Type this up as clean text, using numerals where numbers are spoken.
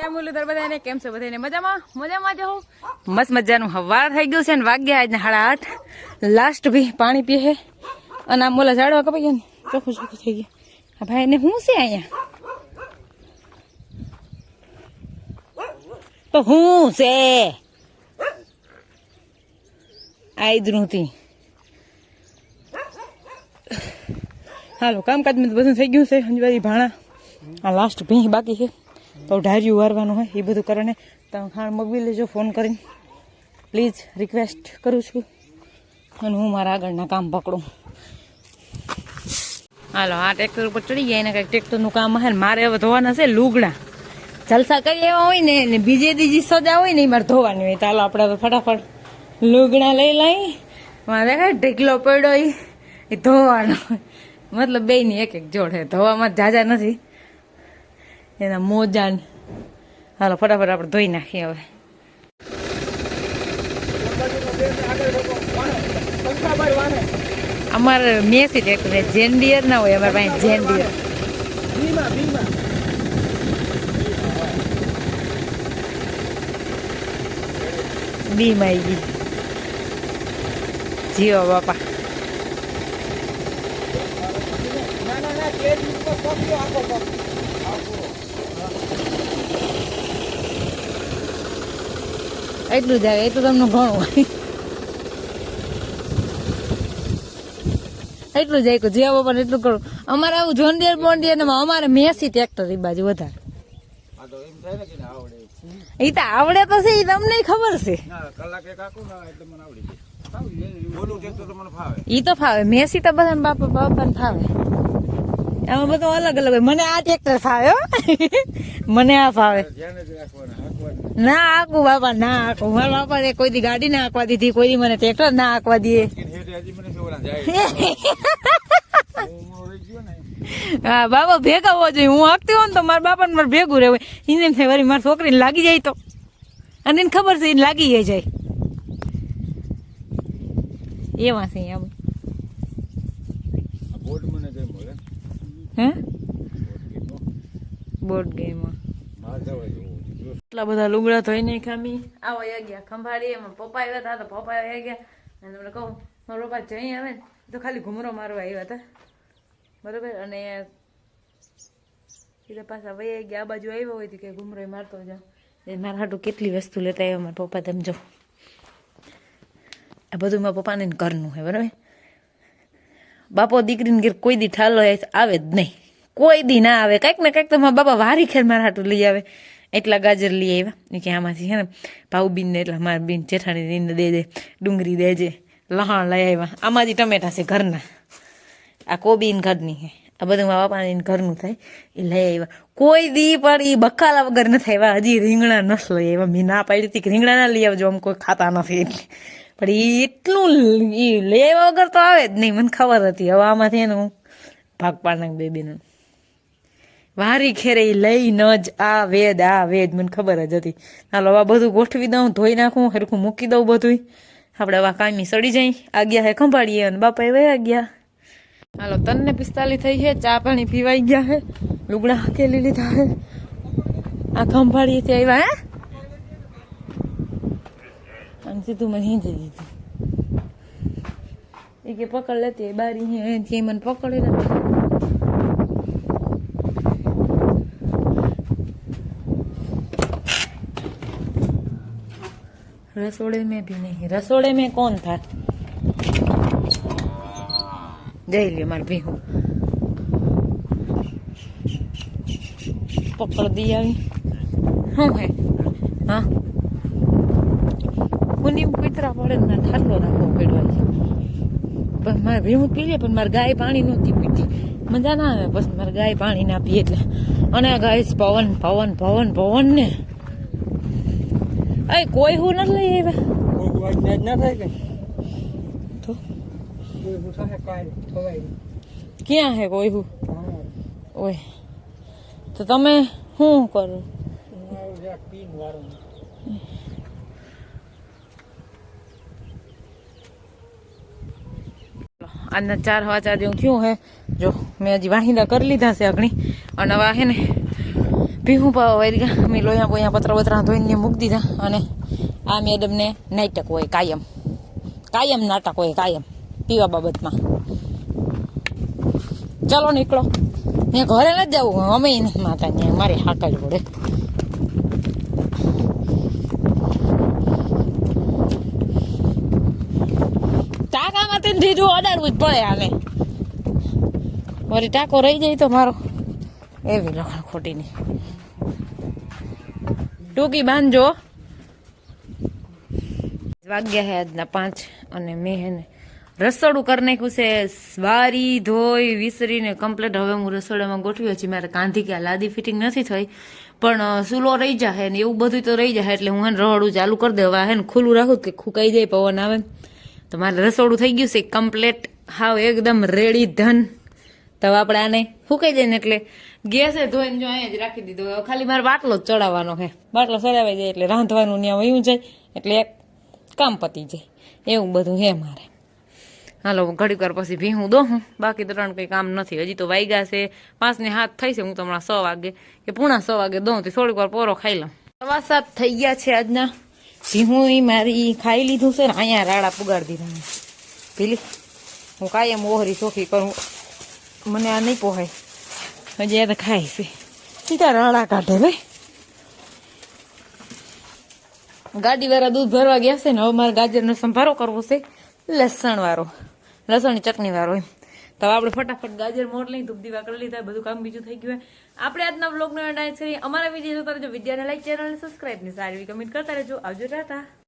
જય મુરલીધર બધાને કેમ છો? બધાને મજામાં જ હું મસ્ત મજાનું હવાર થઈ ગયું છે ને વાગ્યા આજના 8:30 લાસ્ટ ભી પાણી પીએ અને આમ મોલા ઝાડવા કપાઈ ગયા ને ચોખ્ખું થઈ ગયું. આ ભાઈ ને શું છે અહીંયા તો શું છે આઈદરું થી હાલો કામકાજ બધું થઈ ગયું છે. હંજવારી ભાણા આ લાસ્ટ ભીંહ બાકી છે તો ઢાર્યું વારવાનું હોય એ બધું કરે ને તમે ખાણ મગવી લેજો ફોન કરીને પ્લીઝ રિક્વેસ્ટ કરું છું અને હું મારા આગળના કામ પકડું. હાલો આ ટ્રેક્ટર ઉપર ચડી ગયા એને કંઈક ટ્રેક્ટરનું કામ હે મારે હવે ધોવાના છે લુગડા. જલસા કરી એવા હોય ને બીજે દીજી સજા હોય ને એ મારે ધોવાની હોય. ચાલો આપણે ફટાફટ લુગડા લઈ લઈ મારે કાંઈ ઢીકલો પડ્યો એ ધોવાનો મતલબ બે ની એક જોડ હે ધોવામાં જાજા નથી એના મોજા. હાલો ફટાફટ આપણે ધોઈ નાખીએ. હવે અમારે મેસી ટ્રેક્ટર જેન્ડિયર ના હોય અમારે પાસે જેન્ડિયર. બીમ આવી ગઈ જીઓ બાપા. એટલું જાય એટલું તમને ઘણું હોય એટલું જાય જીવા બાપા એટલું કરું. અમારે આવું જોન્ડિયર બોન્ડિયર ને અમારે મેસી ટ્રેક્ટર એ બાજુ વધારે એ તો આવડે તો છે એ તમને ખબર છે ઈ તો ફાવે મેસી તો બધા બાપા ને ફાવે. આમાં બધું અલગ અલગ હોય. મને આ ટ્રેક્ટર ફાવે મને આ ફાવે ના આકું બાપા ના આકું. મારા બાપા કોઈ દી ગાડી ના આંકવા દીધી કોઈ દી મને ટ્રેક્ટર ના આંકવા દે. હા બાપા ભેગા હોવા જોઈએ. હું આંકતી હોઉં ને તો મારા બાપા ને મારે ભેગું રહેવું એને એમ થાય વળી મારી છોકરીને લાગી જાય તો અને એને ખબર છે એને લાગી જાય એવા છે આમ. હે બોર્ડ ગેમ એટલા બધા લુગડા ધોઈ નહીં ખામી આવો ગયા ખંભાળી એમાં પપ્પા આવ્યા હતા તો પપ્પા આવ્યા ગયા અને તમને કહું મારો પપ્પા જઈ આવે ને તો ખાલી ઘુમરો મારવા આવ્યા હતા બરોબર. અને સીધા પાછા વહી ગયા આ બાજુ આવ્યો હોય કે ઘુમરો મારતો જાઓ. મારા હાટું કેટલી વસ્તુ લેતા આવ્યા મારા પપ્પા તેમ જો આ બધું મારા પપ્પાને ઘરનું હોય બરાબર. બાપો દીકરીને ઘેર કોઈ દી ઠાલો આવે જ નહીં કોઈ દી ના આવે. કંઈક ને કંઈક તો મારા બાપા વારી ખેર મારા હાટું લઈ આવે. એટલા ગાજર લઈ આવ્યા કે આમાંથી છે ને ભાઉબીનને એટલા મારા બીન જેઠાણીને દે ડુંગળી દેજે લહાણ લઈ આવ્યા. આમાંથી ટમેટા છે ઘરના આ કોબીન ઘરની છે આ બધું મારા બાપાને ઘરનું થાય એ લઈ આવ્યા. કોઈ દી પણ એ બકાલા વગર નથી આવ્યા. હજી રીંગણા નથી લઈ આવ્યા. મેં ના પાડી હતી કે રીંગણા ના લઈ આવજો આમ કોઈ ખાતા નથી એટલે પણ એ એટલું એ લેવા વગર તો આવે જ નહીં મને ખબર હતી. હવે આમાંથી એનું ભાગ પાડના બેબીનું વારી ખેરે લઈ ન જ આ વેદ મને ખબર જ હતી. હાલો હવે બધું ગોઠવી દઉં ધોઈ નાખું હરખું મૂકી દઉં બધું. આપણે હવે કામી સડી જાય આ ગયા હે ખંભાળીએ અને બાપા એ વયા ગયા. હાલો 3:45 થઈ છે. ચા પાણી પીવાઈ ગયા હે લુગડા હાકેલી લીધા હે આ ખંભાળીએથી આવ્યા હે આમ સીધું મને હિંચી દીધું એ કે પકડ લેતી બારી મને પકડે નથી. रसोड़े में भी नहीं रसोड़े में कौन था जय लिया मार भी हूँ पकड़ दिया हाँ है हाँ उन्हीं को इतना पड़े ना ठालो રાખવો પડ્યો બસ મારે ભીમું પી લે પણ મારી ગાય પાણી નહોતી પીતી મજા ના આવે. બસ મારી ગાય પાણી ના પીએ એટલે અને ગાય પવન પવન પવન પવન ને અય કોઈ હું નથી લઈ આવ્યા ના થાય કે તો ક્યાં હે કોઈ હું ઓય તો તમે શું કરો આજના 4 જેવું થયું હે. જો મેં હજી વાહિંદા કરી લીધા છે અગણી અને હવે હે ને ભીહું પાવા વારી ગયા. અમે લોહીયા બોયા પતરા બતરા ધોઈને મૂકી દીધા. અને આ મેડમને નાટક હોય કાયમ નાટક હોય કાયમ પીવા બાબતમાં. ચાલો નીકળો, ત્યાં ઘરે નથી જવું, અમે નથી માતા, ત્યાં મારે હાકલ પડે. ટાંકામાં તેને ધીરું અડાડવું જ પડે. હાલે મારી ટાંકો રહી જાય તો મારો એવી લખણ ખોટી નહીં. ટૂંકી બાંધજો. વાગ્યા છે આજના 5 અને મેં હે ને રસોડું કરી નાખ્યું છે. વારી ધોઈ વિસરીને કમ્પ્લીટ. હવે હું રસોડામાં ગોઠવી છે. મારે કાંધી કે લાદી ફિટિંગ નથી થઈ, પણ સૂલો રહી જાય ને એવું બધું તો રહી જાય. એટલે હું હે રહોડું ચાલુ કરી દેવા હે ને ખુલ્લું રાખું કે ફૂંકાઈ જાય, પવન આવે. તો મારે રસોડું થઈ ગયું છે કમ્પ્લીટ, હાવ એકદમ રેડી ધન. તો આપણે આને ફૂંકાઈ જાય ને એટલે ગેસે ધોઈને જો અહીંયા જ રાખી દીધો. હવે ખાલી મારે બાટલો જ ચડાવવાનો છે. બાટલો ચડાવાઈ જાય એટલે રાંધવાનું ત્યાં વયું જાય, એટલે એક કામ પતી જાય. એવું બધું હે મારે. હાલો ઘડીક વાર પછી ભીહું દો હું, બાકી તો કંઈ કામ નથી. હજી તો વાગ્યા છે 5 ને 7 થઈ છે. હું તો હમણાં 6 વાગે કે પૂણા 6 વાગે દઉં તો થોડીક વાર પોરો ખાઈ લઉં. 7:15 થઈ ગયા છે આજના. ભીહું મારી ખાઈ લીધું છે ને અહીંયા રાડા પુગાડી દીધા. પેલી હું કાયમ ઓહરી ચોખી કરું, મને આ નહીં પોહાય. હજી આ તો ખાય છે, સીધા રાડા કાઢે ભાઈ. ગાડી વાળા દૂધ ભરવા ગયા છે ને. હવે મારે ગાજરનો સંભારો કરવો છે, લસણ વાળો, લસણની ચટણી વાળો એમ. તો આપણે ફટાફટ ગાજર મોર લઈ ધૂપ દીવા કરી લીધા, બધું કામ બીજું થઈ ગયું. આપણે આજના બ્લોગનો એન્ડ કરીએ. અમારા વિડીયો જોતા રહેજો, વિદ્યાને લાઈક, ચેનલને સબસ્ક્રાઈબ ને સારી કમેન્ટ કરતા રહેજો. આવજો, ટાટા.